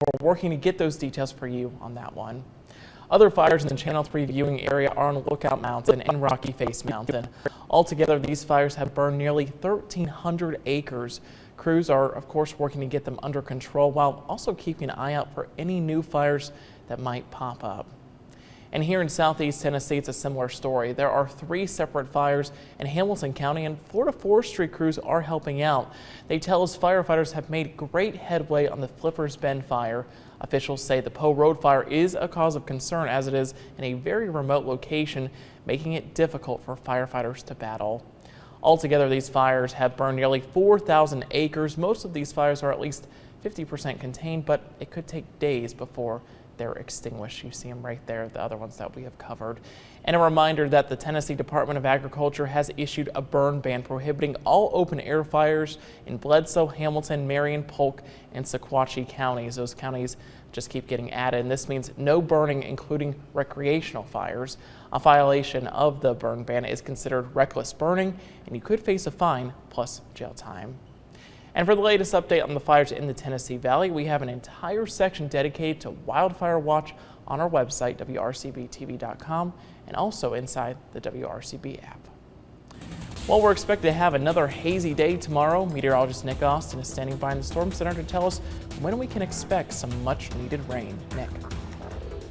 we're working to get those details for you on that one. Other fires in the Channel 3 viewing area are on Lookout Mountain and Rocky Face Mountain. Altogether, these fires have burned nearly 1,300 acres. Crews are, of course, working to get them under control while also keeping an eye out for any new fires that might pop up. And here in Southeast Tennessee, it's a similar story. There are 3 separate fires in Hamilton County, and Florida forestry crews are helping out. They tell us firefighters have made great headway on the Flippers Bend fire. Officials say the Poe Road fire is a cause of concern as it is in a very remote location, making it difficult for firefighters to battle. Altogether, these fires have burned nearly 4,000 acres. Most of these fires are at least 50% contained, but it could take days before they're extinguished. You see them right there, the other ones that we have covered. And a reminder that the Tennessee Department of Agriculture has issued a burn ban prohibiting all open air fires in Bledsoe, Hamilton, Marion, Polk, and Sequatchie counties. Those counties just keep getting added, and this means no burning, including recreational fires. A violation of the burn ban is considered reckless burning, and you could face a fine plus jail time. And for the latest update on the fires in the Tennessee Valley, we have an entire section dedicated to Wildfire Watch on our website, WRCBTV.com, and also inside the WRCB app. Well, we're expected to have another hazy day tomorrow. Meteorologist Nick Austin is standing by in the Storm Center to tell us when we can expect some much needed rain. Nick.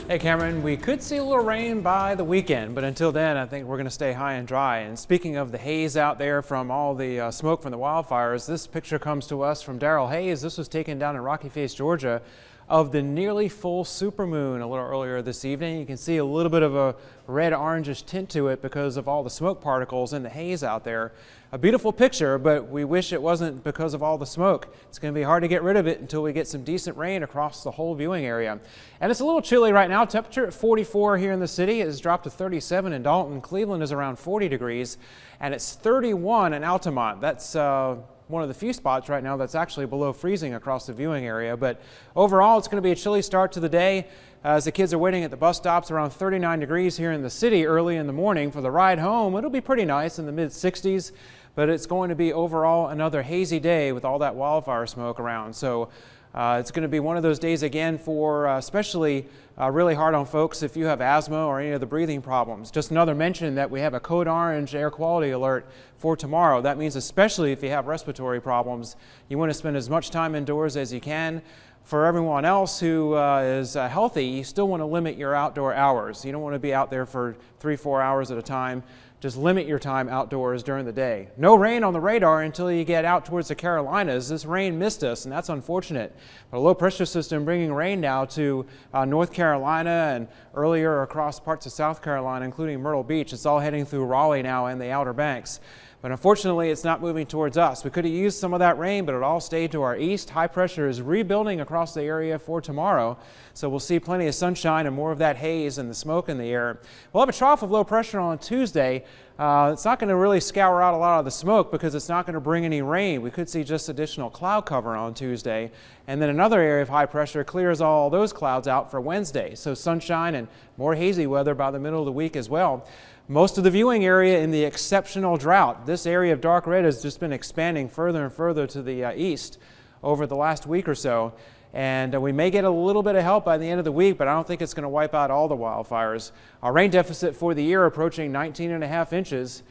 Hey Cameron, we could see a little rain by the weekend, but until then I think we're going to stay high and dry. And speaking of the haze out there from all the smoke from the wildfires, this picture comes to us from Daryl Hayes. This was taken down in Rocky Face, Georgia, of the nearly full supermoon a little earlier this evening. You can see a little bit of a red-orangish tint to it because of all the smoke particles and the haze out there. A beautiful picture, but we wish it wasn't because of all the smoke. It's going to be hard to get rid of it until we get some decent rain across the whole viewing area. And it's a little chilly right now. Temperature at 44 here in the city. It has dropped to 37 in Dalton. Cleveland is around 40 degrees, and it's 31 in Altamont. That's one of the few spots right now that's actually below freezing across the viewing area. But overall, it's going to be a chilly start to the day. As the kids are waiting at the bus stops, around 39 degrees here in the city early in the morning. For the ride home, it'll be pretty nice in the mid-60s, but it's going to be overall another hazy day with all that wildfire smoke around. So it's going to be one of those days again for especially really hard on folks if you have asthma or any of the breathing problems. Just another mention that we have a code orange air quality alert for tomorrow. That means especially if you have respiratory problems, you want to spend as much time indoors as you can. For everyone else who is healthy, you still want to limit your outdoor hours. You don't want to be out there for 3-4 hours at a time. Just limit your time outdoors during the day. No rain on the radar until you get out towards the Carolinas. This rain missed us, and that's unfortunate. But a low pressure system bringing rain now to North Carolina and earlier across parts of South Carolina, including Myrtle Beach. It's all heading through Raleigh now and the Outer Banks. But unfortunately, it's not moving towards us. We could have used some of that rain, but it all stayed to our east. High pressure is rebuilding across the area for tomorrow. So we'll see plenty of sunshine and more of that haze and the smoke in the air. We'll have a trough of low pressure on Tuesday. It's not going to really scour out a lot of the smoke because it's not going to bring any rain. We could see just additional cloud cover on Tuesday. And then another area of high pressure clears all those clouds out for Wednesday. So sunshine and more hazy weather by the middle of the week as well. Most of the viewing area in the exceptional drought. This area of dark red has just been expanding further and further to the east over the last week or so. And we may get a little bit of help by the end of the week, but I don't think it's going to wipe out all the wildfires. Our rain deficit for the year approaching 19.5 inches.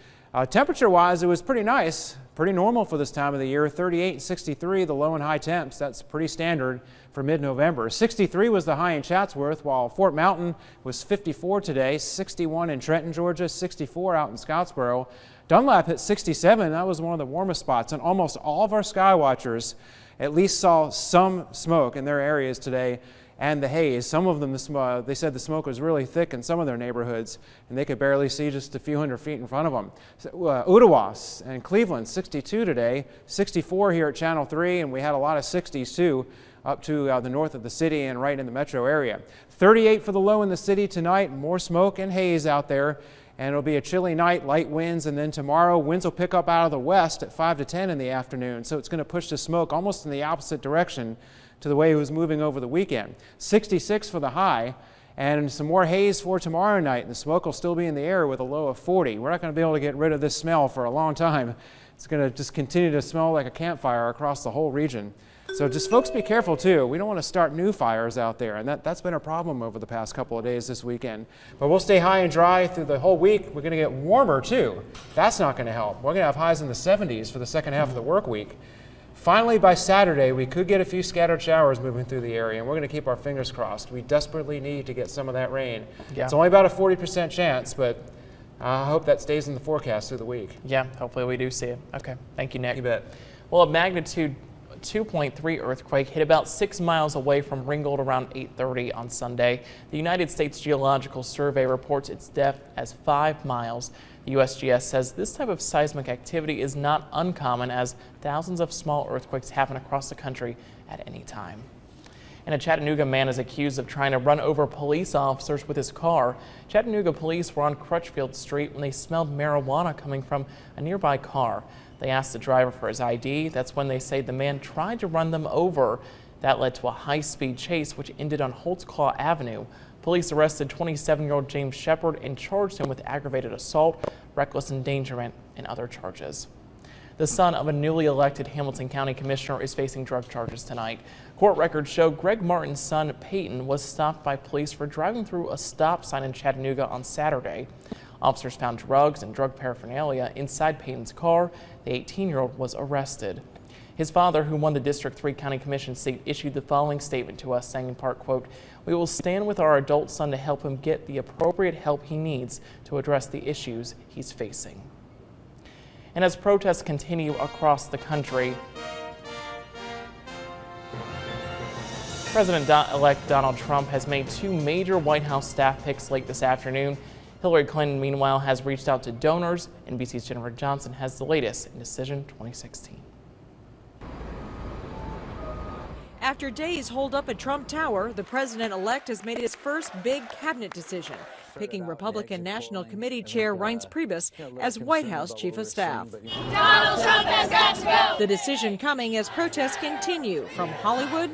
Temperature-wise, it was pretty nice, pretty normal for this time of the year. 38 and 63, the low and high temps. That's pretty standard for mid-November. 63 was the high in Chatsworth, while Fort Mountain was 54 today, 61 in Trenton, Georgia, 64 out in Scottsboro. Dunlap hit 67. That was one of the warmest spots, and almost all of our sky watchers at least saw some smoke in their areas today and the haze. Some of them, they said the smoke was really thick in some of their neighborhoods, and they could barely see just a few hundred feet in front of them. Ottawas and Cleveland, 62 today, 64 here at Channel 3, and we had a lot of 60s too, up to the north of the city and right in the metro area. 38 for the low in the city tonight, more smoke and haze out there. And it'll be a chilly night, light winds, and then tomorrow winds will pick up out of the west at 5 to 10 in the afternoon. So it's going to push the smoke almost in the opposite direction to the way it was moving over the weekend. 66 for the high, and some more haze for tomorrow night. And the smoke will still be in the air with a low of 40. We're not going to be able to get rid of this smell for a long time. It's going to just continue to smell like a campfire across the whole region. So just folks be careful too. We don't want to start new fires out there, and that's been a problem over the past couple of days this weekend. But we'll stay high and dry through the whole week. We're going to get warmer too. That's not going to help. We're going to have highs in the 70s for the second half of the work week. Finally, by Saturday, we could get a few scattered showers moving through the area, and we're going to keep our fingers crossed. We desperately need to get some of that rain. Yeah. It's only about a 40% chance, but I hope that stays in the forecast through the week. Yeah, hopefully we do see it. Okay, thank you, Nick. You bet. Well, a magnitude 2.3 earthquake hit about 6 miles away from Ringgold around 8:30 on Sunday. The United States Geological Survey reports its depth as 5 miles. The USGS says this type of seismic activity is not uncommon, as thousands of small earthquakes happen across the country at any time. And a Chattanooga man is accused of trying to run over police officers with his car. Chattanooga police were on Crutchfield Street when they smelled marijuana coming from a nearby car. They asked the driver for his ID. That's when they say the man tried to run them over. That led to a high-speed chase, which ended on Holtzclaw Avenue. Police arrested 27-year-old James Shepard and charged him with aggravated assault, reckless endangerment, and other charges. The son of a newly elected Hamilton County Commissioner is facing drug charges tonight. Court records show Greg Martin's son, Peyton, was stopped by police for driving through a stop sign in Chattanooga on Saturday. Officers found drugs and drug paraphernalia inside Peyton's car. The 18-year-old was arrested. His father, who won the District 3 County Commission seat, issued the following statement to us, saying in part, quote, "We will stand with our adult son to help him get the appropriate help he needs to address the issues he's facing." And as protests continue across the country, President-elect Donald Trump has made 2 major White House staff picks late this afternoon. Hillary Clinton, meanwhile, has reached out to donors. NBC's Jennifer Johnson has the latest in Decision 2016. After days holed up at Trump Tower, the president-elect has made his first big cabinet decision, picking Republican National Committee Chair Reince Priebus as White House Chief of Staff. Donald Trump has got to go! The decision coming as protests continue from Hollywood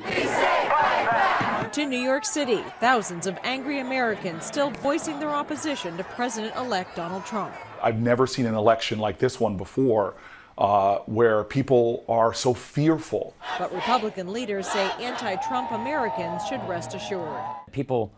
to New York City. Thousands of angry Americans still voicing their opposition to President-elect Donald Trump. I've never seen an election like this one before, where people are so fearful. But Republican leaders say anti-Trump Americans should rest assured. People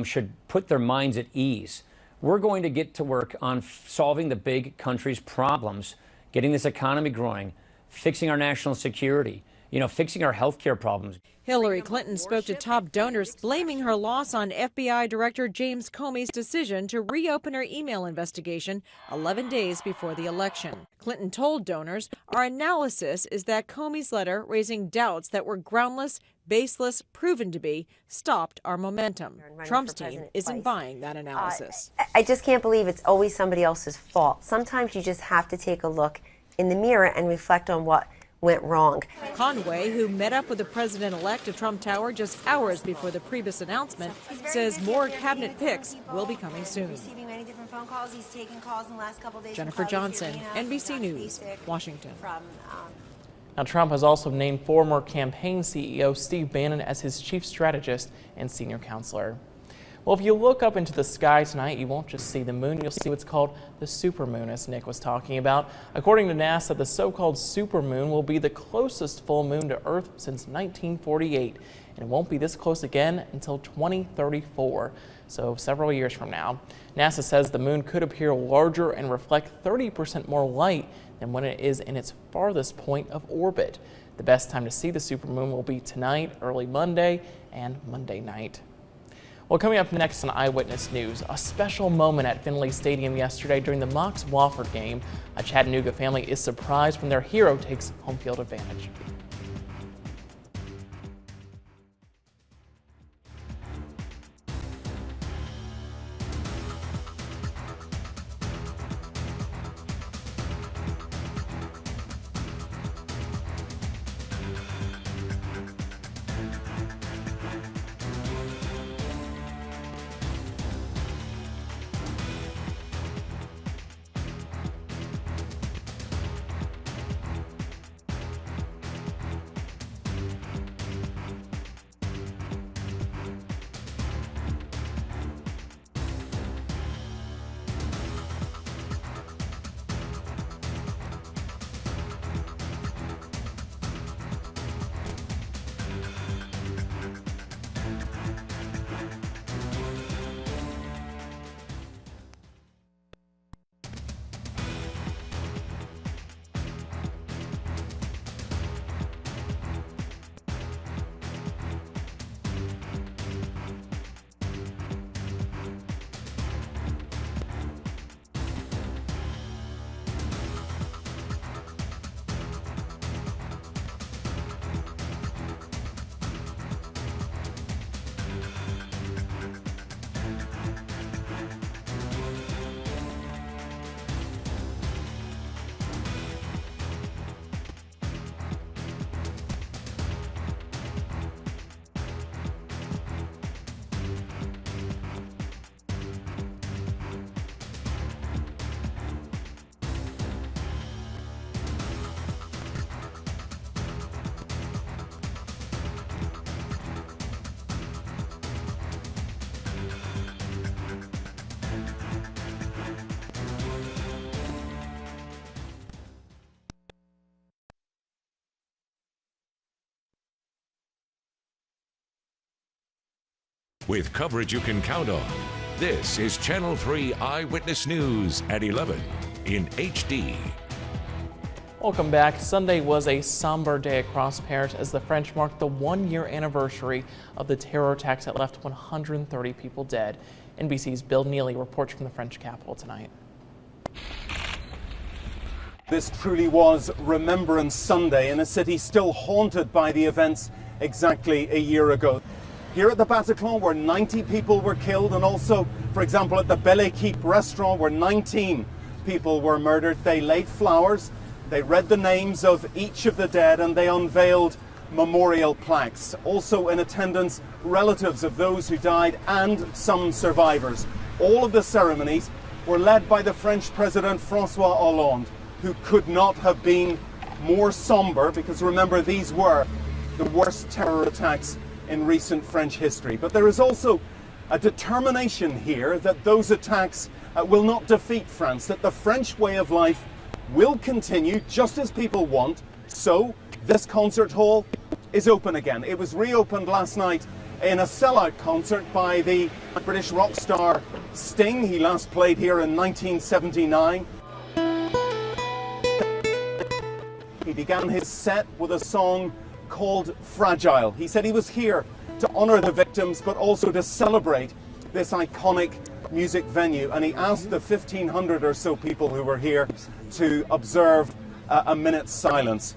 should put their minds at ease. We're going to get to work on solving the big country's problems, getting this economy growing, fixing our national security, fixing our health care problems. Hillary Clinton spoke to top donors, blaming her loss on FBI Director James Comey's decision to reopen her email investigation 11 days before the election. Clinton told donors, "Our analysis is that Comey's letter, raising doubts that were groundless, baseless, proven to be, stopped our momentum." Trump's team isn't buying that analysis. I just can't believe it's always somebody else's fault. Sometimes you just have to take a look in the mirror and reflect on what went wrong. Conway, who met up with the president-elect at Trump Tower just hours before the Priebus announcement, says more cabinet picks will be coming soon. Jennifer Johnson, NBC News, Washington. Now, Trump has also named former campaign CEO Steve Bannon as his chief strategist and senior counselor. Well, if you look up into the sky tonight, you won't just see the moon, you'll see what's called the supermoon, as Nick was talking about. According to NASA, the so-called supermoon will be the closest full moon to Earth since 1948, and it won't be this close again until 2034, so several years from now. NASA says the moon could appear larger and reflect 30% more light than when it is in its farthest point of orbit. The best time to see the supermoon will be tonight, early Monday, and Monday night. Well, coming up next on Eyewitness News, a special moment at Finley Stadium yesterday during the Mocs-Wofford game. A Chattanooga family is surprised when their hero takes home field advantage. with coverage you can count on. This is Channel 3 Eyewitness News at 11 in HD. Welcome back. Sunday was a somber day across Paris as the French marked the one-year anniversary of the terror attacks that left 130 people dead. NBC's Bill Neely reports from the French capital tonight. This truly was Remembrance Sunday in a city still haunted by the events exactly a year ago. Here at the Bataclan, where 90 people were killed, and also, for example, at the Belle Equipe restaurant, where 19 people were murdered, they laid flowers, they read the names of each of the dead, and they unveiled memorial plaques. Also in attendance, relatives of those who died and some survivors. All of the ceremonies were led by the French President François Hollande, who could not have been more somber, because remember, these were the worst terror attacks in recent French history. But there is also a determination here that those attacks will not defeat France, that the French way of life will continue just as people want. So this concert hall is open again. It was reopened last night in a sellout concert by the British rock star Sting. He last played here in 1979. He began his set with a song called Fragile. He said he was here to honor the victims, but also to celebrate this iconic music venue. And he asked the 1,500 or so people who were here to observe a minute's silence.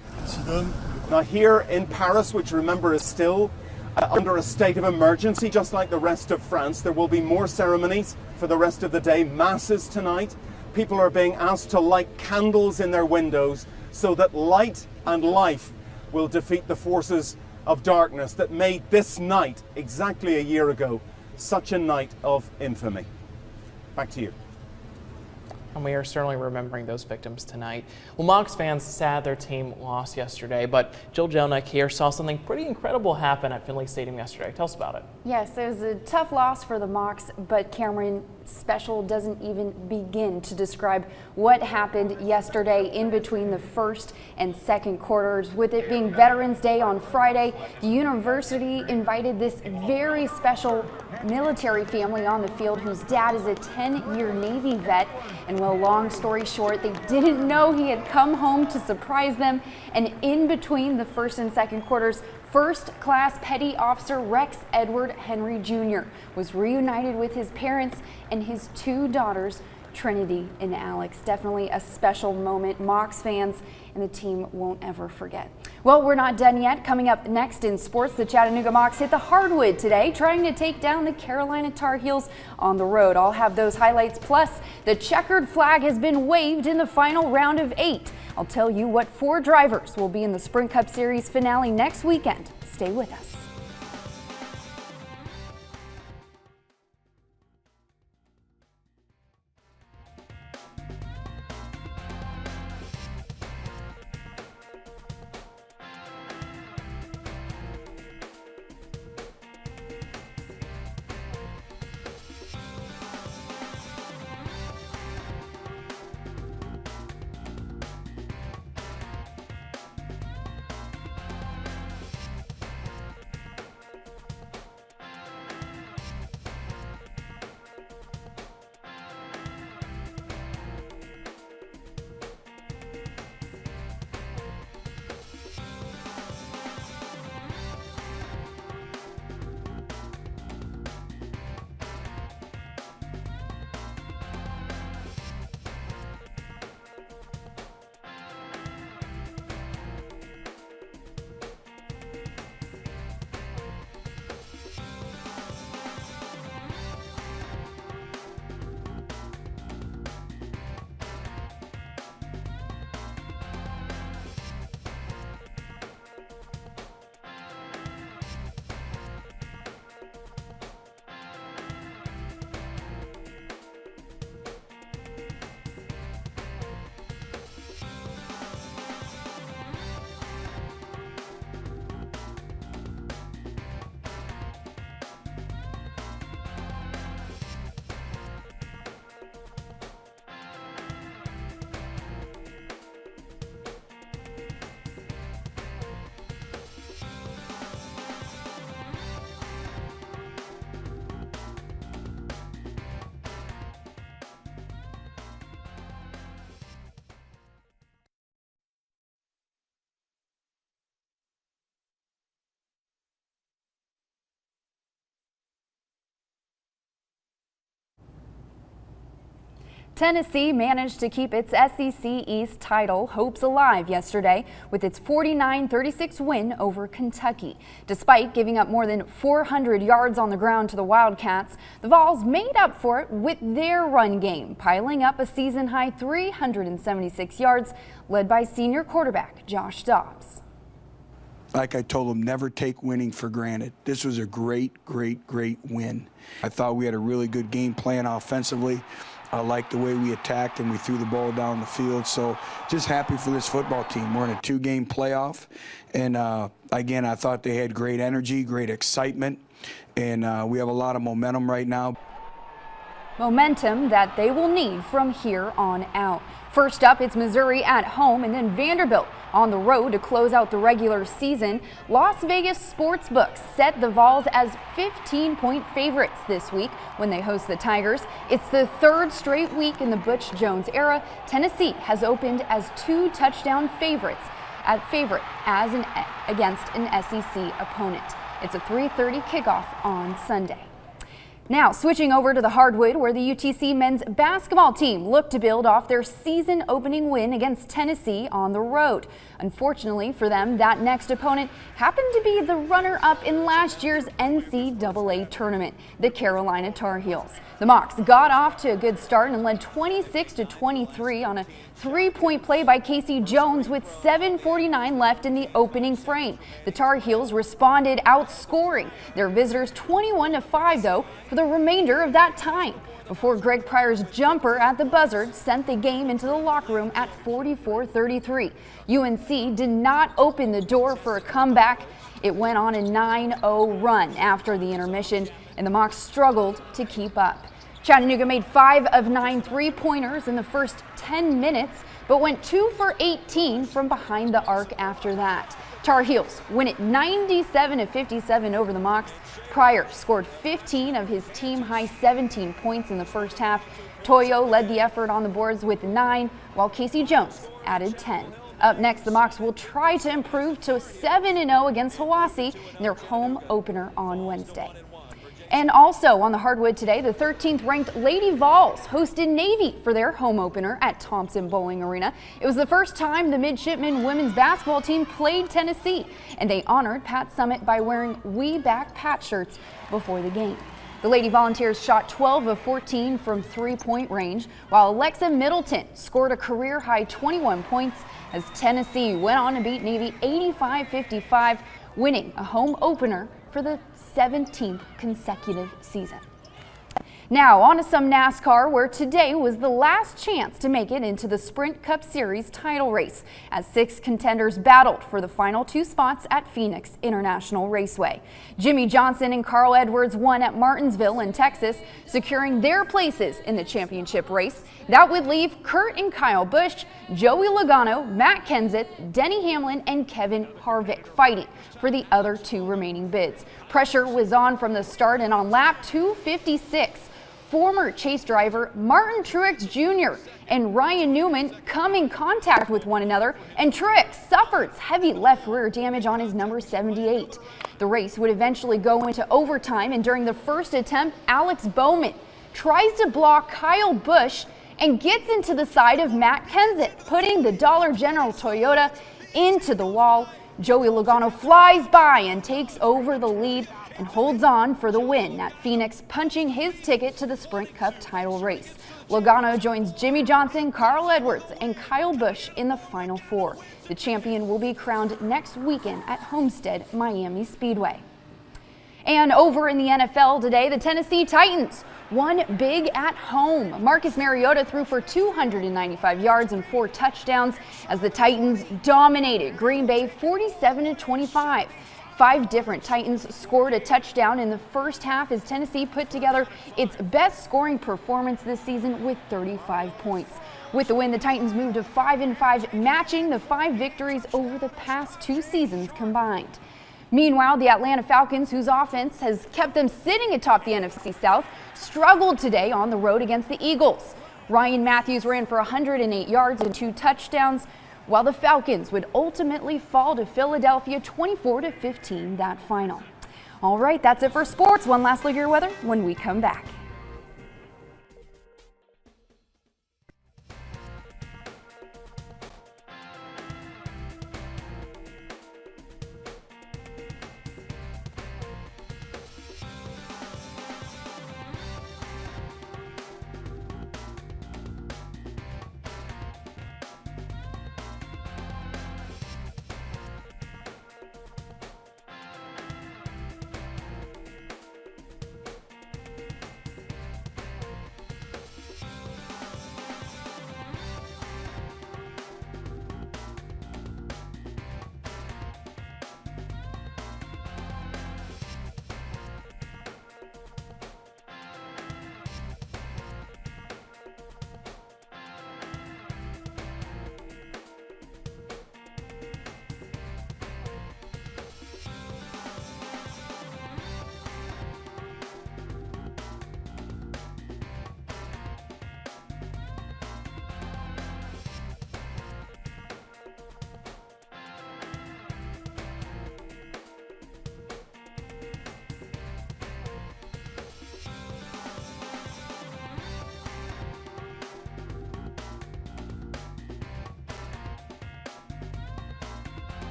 Now here in Paris, which remember is still under a state of emergency, just like the rest of France, there will be more ceremonies for the rest of the day, masses tonight. People are being asked to light candles in their windows so that light and life will defeat the forces of darkness that made this night, exactly a year ago, such a night of infamy. Back to you. And we are certainly remembering those victims tonight. Well, Mocs fans sad their team lost yesterday, but Jill Jelnick here saw something pretty incredible happen at Finley Stadium yesterday. Tell us about it. Yes, it was a tough loss for the Mocs, but Cameron, special doesn't even begin to describe what happened yesterday in between the first and second quarters. With it being Veterans Day on Friday, the university invited this very special military family on the field whose dad is a 10-year Navy vet. And well, long story short, they didn't know he had come home to surprise them. And in between the first and second quarters, First-class Petty Officer Rex Edward Henry Jr. was reunited with his parents and his two daughters, Trinity and Alex. Definitely a special moment Mocs fans and the team won't ever forget. Well, we're not done yet. Coming up next in sports, the Chattanooga Mocs hit the hardwood today, trying to take down the Carolina Tar Heels on the road. I'll have those highlights. Plus, the checkered flag has been waved in the final round of 8. I'll tell you what 4 drivers will be in the Sprint Cup Series finale next weekend. Stay with us. Tennessee managed to keep its SEC East title hopes alive yesterday with its 49-36 win over Kentucky. Despite giving up more than 400 yards on the ground to the Wildcats, the Vols made up for it with their run game, piling up a season-high 376 yards, led by senior quarterback Josh Dobbs. Like I told them, never take winning for granted. This was a great win. I thought we had a really good game plan offensively. I liked the way we attacked and we threw the ball down the field. So just happy for this football team. We're in a 2-game playoff. And again, I thought they had great energy, great excitement. And we have a lot of momentum right now. Momentum that they will need from here on out. First up, it's Missouri at home and then Vanderbilt on the road to close out the regular season. Las Vegas sportsbooks set the Vols as 15-point favorites this week when they host the Tigers. It's the third straight week in the Butch Jones era. Tennessee has opened as 2-touchdown favorites against an SEC opponent. It's a 3:30 kickoff on Sunday. Now, switching over to the hardwood, where the UTC men's basketball team looked to build off their season-opening win against Tennessee on the road. Unfortunately for them, that next opponent happened to be the runner-up in last year's NCAA tournament, the Carolina Tar Heels. The Mocs got off to a good start and led 26-23 on a 3-point play by Casey Jones with 7:49 left in the opening frame. The Tar Heels responded, outscoring their visitors 21-5, though, for the remainder of that time, before Greg Pryor's jumper at the buzzer sent the game into the locker room at 44-33. UNC did not open the door for a comeback. It went on a 9-0 run after the intermission, and the Mocs struggled to keep up. Chattanooga made 5 of 9 3-pointers in the first 10 minutes, but went 2 for 18 from behind the arc after that. Tar Heels win it 97-57 over the Mocs. Pryor scored 15 of his team-high 17 points in the first half. Toyo led the effort on the boards with 9, while Casey Jones added 10. Up next, the Mocs will try to improve to 7-0 against Hiwassee in their home opener on Wednesday. And also on the hardwood today, the 13th ranked Lady Vols hosted Navy for their home opener at Thompson Bowling Arena. It was the first time the midshipmen women's basketball team played Tennessee, and they honored Pat Summitt by wearing We Back Pat shirts before the game. The Lady Volunteers shot 12 of 14 from 3-point range, while Alexa Middleton scored a career-high 21 points as Tennessee went on to beat Navy 85-55, winning a home opener for the 17th consecutive season. Now on to some NASCAR, where today was the last chance to make it into the Sprint Cup Series title race, as 6 contenders battled for the final 2 spots at Phoenix International Raceway. Jimmy Johnson and Carl Edwards won at Martinsville in Texas, securing their places in the championship race. That would leave Kurt and Kyle Busch, Joey Logano, Matt Kenseth, Denny Hamlin, and Kevin Harvick fighting for the other 2 remaining bids. Pressure was on from the start, and on lap 256, former Chase driver Martin Truex Jr. and Ryan Newman come in contact with one another, and Truex suffers heavy left rear damage on his number 78. The race would eventually go into overtime, and during the first attempt, Alex Bowman tries to block Kyle Busch and gets into the side of Matt Kenseth, putting the Dollar General Toyota into the wall. Joey Logano flies by and takes over the lead and holds on for the win at Phoenix, punching his ticket to the Sprint Cup title race. Logano joins Jimmy Johnson, Carl Edwards, and Kyle Busch in the Final 4. The champion will be crowned next weekend at Homestead Miami Speedway. And over in the NFL today, the Tennessee Titans won big at home. Marcus Mariota threw for 295 yards and 4 touchdowns as the Titans dominated Green Bay 47-25. 5 different Titans scored a touchdown in the first half as Tennessee put together its best scoring performance this season with 35 points. With the win, the Titans moved to 5-5, matching the 5 victories over the past 2 seasons combined. Meanwhile, the Atlanta Falcons, whose offense has kept them sitting atop the NFC South, struggled today on the road against the Eagles. Ryan Matthews ran for 108 yards and 2 touchdowns, while the Falcons would ultimately fall to Philadelphia 24-15 that final. All right, that's it for sports. One last look at your weather when we come back.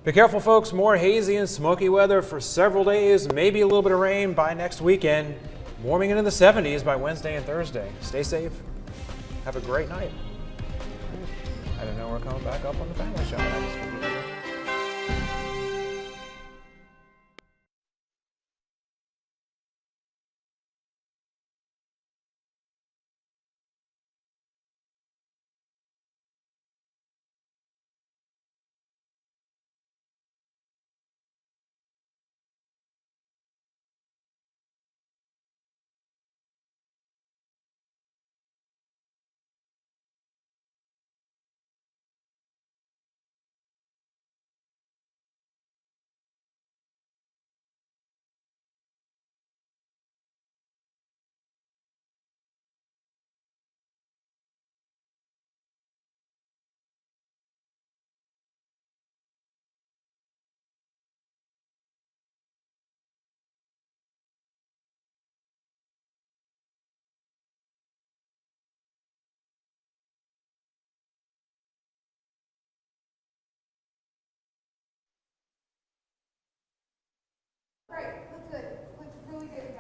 Be careful, folks. More hazy and smoky weather for several days, maybe a little bit of rain by next weekend. Warming into the 70s by Wednesday and Thursday. Stay safe. Have a great night. I don't know, we're coming back up on the Family Show next.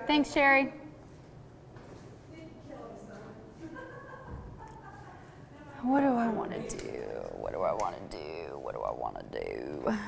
Thanks, Sherry. What do I want to do? What do I want to do? What do I want to do?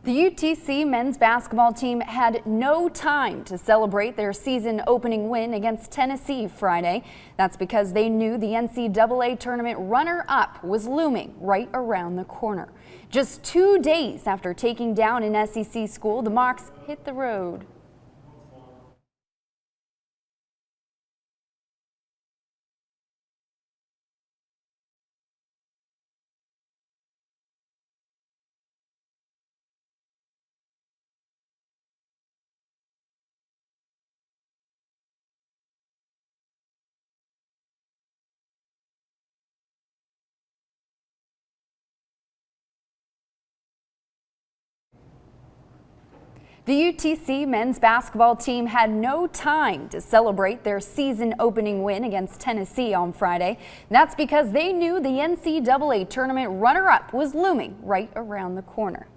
The UTC men's basketball team had no time to celebrate their season opening win against Tennessee Friday. That's because they knew the NCAA tournament runner-up was looming right around the corner. Just 2 days after taking down an SEC school, the Mocs hit the road. The UTC men's basketball team had no time to celebrate their season opening win against Tennessee on Friday. That's because they knew the NCAA tournament runner-up was looming right around the corner.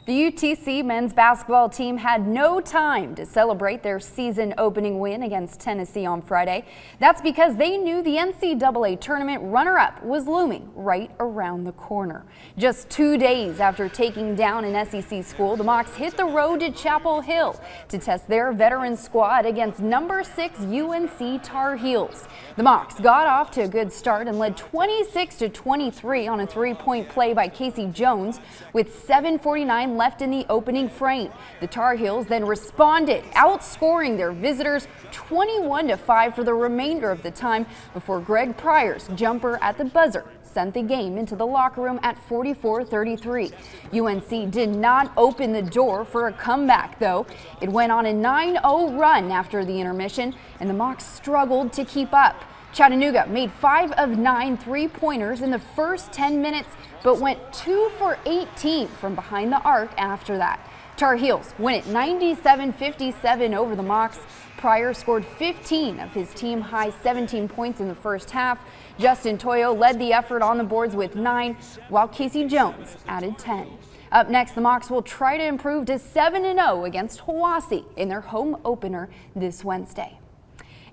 The UTC men's basketball team had no time to celebrate their season opening win against Tennessee on Friday. That's because they knew the NCAA tournament runner-up was looming right around the corner. Just 2 days after taking down an SEC school, the Mocs hit the road to Chapel Hill to test their veteran squad against number 6 UNC Tar Heels. The Mocs got off to a good start and led 26-23 on a three-point play by Casey Jones with 7:49 left in the opening frame. The Tar Heels then responded, outscoring their visitors 21-5 for the remainder of the time before Greg Pryor's jumper at the buzzer sent the game into the locker room at 44-33. UNC did not open the door for a comeback, though. It went on a 9-0 run after the intermission, and the Mocs struggled to keep up. Chattanooga made 5 of 9 three-pointers in the first 10 minutes, but went 2 for 18 from behind the arc after that. Tar Heels win it 97-57 over the Mocs. Pryor scored 15 of his team-high 17 points in the first half. Justin Toyo led the effort on the boards with 9, while Casey Jones added 10. Up next, the Mocs will try to improve to 7-0 against Hiwassee in their home opener this Wednesday.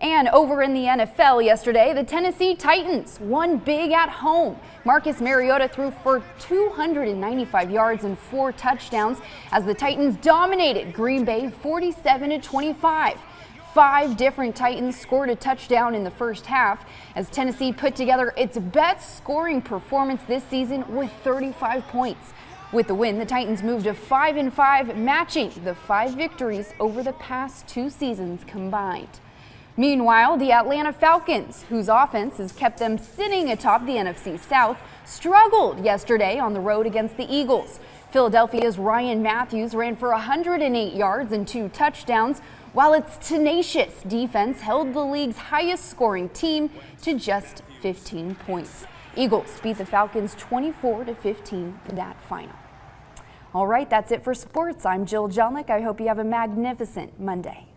And over in the NFL yesterday, the Tennessee Titans won big at home. Marcus Mariota threw for 295 yards and 4 touchdowns as the Titans dominated Green Bay 47-25. 5 different Titans scored a touchdown in the first half as Tennessee put together its best scoring performance this season with 35 points. With the win, the Titans moved to 5-5, matching the 5 victories over the past 2 seasons combined. Meanwhile, the Atlanta Falcons, whose offense has kept them sitting atop the NFC South, struggled yesterday on the road against the Eagles. Philadelphia's Ryan Matthews ran for 108 yards and 2 touchdowns, while its tenacious defense held the league's highest scoring team to just 15 points. Eagles beat the Falcons 24-15 in that final. All right, that's it for sports. I'm Jill Jelnick. I hope you have a magnificent Monday.